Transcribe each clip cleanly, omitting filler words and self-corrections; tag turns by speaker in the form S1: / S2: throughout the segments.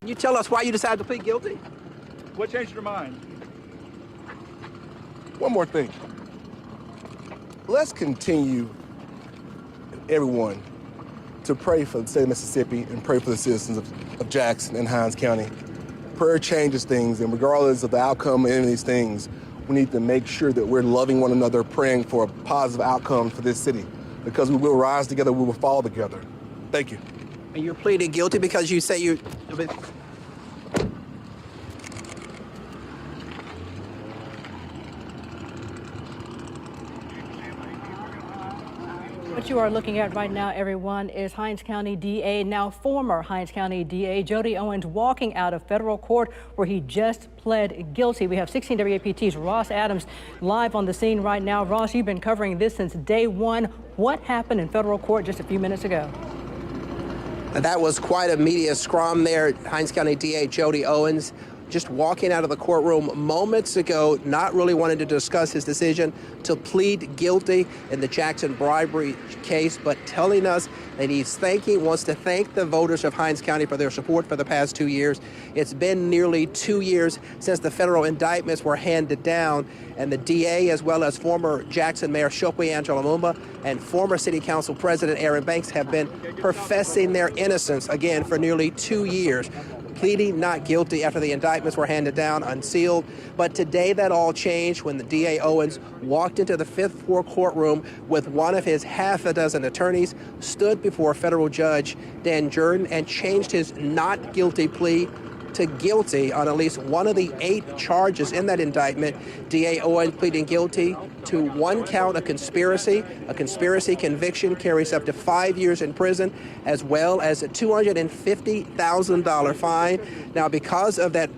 S1: Can you tell us why you decided to plead guilty?
S2: What changed your mind?
S3: One more thing. Let's continue, everyone, to pray for the state of Mississippi and pray for the citizens of Jackson and Hinds County. Prayer changes things, and regardless of the outcome of any of these things, we need to make sure that we're loving one another, praying for a positive outcome for this city, because we will rise together, we will fall together. Thank you.
S1: And you're pleading guilty because you say you...
S4: What you are looking at right now, everyone, is Hinds County DA, now former Hinds County DA, Jody Owens, walking out of federal court where he just pled guilty. We have 16 WAPT's Ross Adams live on the scene right now. Ross, you've been covering this since day one. What happened in federal court just a few minutes ago?
S1: That was quite a media scrum there. Hinds County DA Jody Owens just walking out of the courtroom moments ago, not really wanting to discuss his decision to plead guilty in the Jackson bribery case, but telling us that wants to thank the voters of Hinds County for their support for the past 2 years. It's been nearly 2 years since the federal indictments were handed down, and the DA, as well as former Jackson Mayor Shokwe Angela Mumba and former City Council President Aaron Banks, have been professing their innocence again for nearly 2 years, pleading not guilty after the indictments were handed down unsealed. But today that all changed when the DA Owens walked into the fifth floor courtroom with one of his half a dozen attorneys, stood before federal judge Dan Jordan, and changed his not guilty plea to guilty on at least one of the 8 charges in that indictment. DA Owens pleading guilty to 1 count of conspiracy. A conspiracy conviction carries up to 5 years in prison, as well as a $250,000 fine. Now, because of that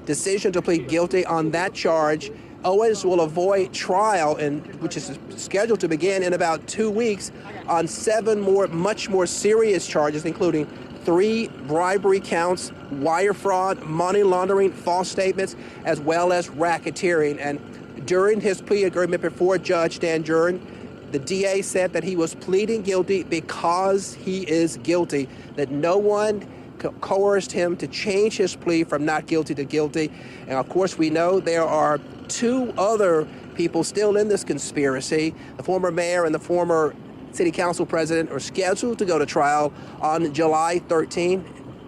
S1: decision to plead guilty on that charge, Owens will avoid trial, which is scheduled to begin in about 2 weeks, on 7 more, much more serious charges, including 3 bribery counts, wire fraud, money laundering, false statements, as well as racketeering. And during his plea agreement before Judge Dan Jordan, the DA said that he was pleading guilty because he is guilty, that no one coerced him to change his plea from not guilty to guilty. And of course, we know there are 2 other people still in this conspiracy. The former mayor and the former City Council President are scheduled to go to trial on July 13.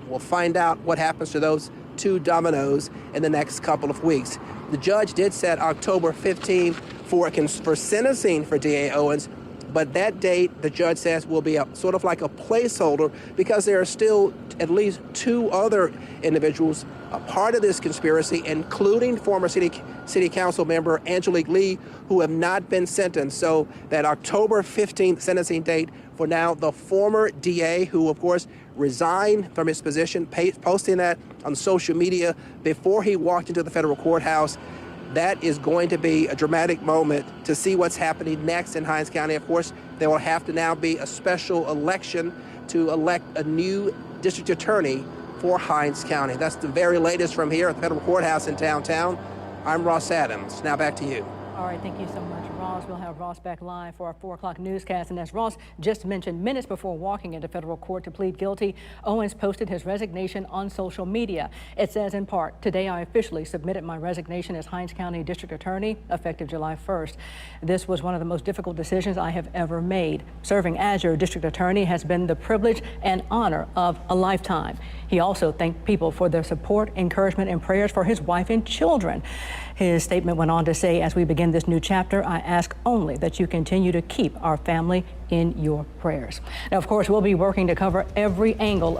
S1: We'll find out what happens to those 2 dominoes in the next couple of weeks. The judge did set October 15 for sentencing for DA Owens, but that date, the judge says, will be sort of like a placeholder because there are still at least 2 other individuals a part of this conspiracy, including former City Council member Angelique Lee, who have not been sentenced. So that October 15th sentencing date for now, the former DA, who of course resigned from his position, posting that on social media before he walked into the federal courthouse. That is going to be a dramatic moment to see what's happening next in Hinds County. Of course, there will have to now be a special election to elect a new district attorney for Hinds County. That's the very latest from here at the federal courthouse in downtown. I'm Ross Adams. Now back to you.
S4: All right, thank you so much, Ross. We'll have Ross back live for our 4 o'clock newscast. And as Ross just mentioned, minutes before walking into federal court to plead guilty, Owens posted his resignation on social media. It says in part, "Today I officially submitted my resignation as Hinds County District Attorney effective July 1st. This was one of the most difficult decisions I have ever made. Serving as your district attorney has been the privilege and honor of a lifetime." He also thanked people for their support, encouragement, and prayers for his wife and children. His statement went on to say, "As we begin this new chapter, I ask only that you continue to keep our family in your prayers." Now, of course, we'll be working to cover every angle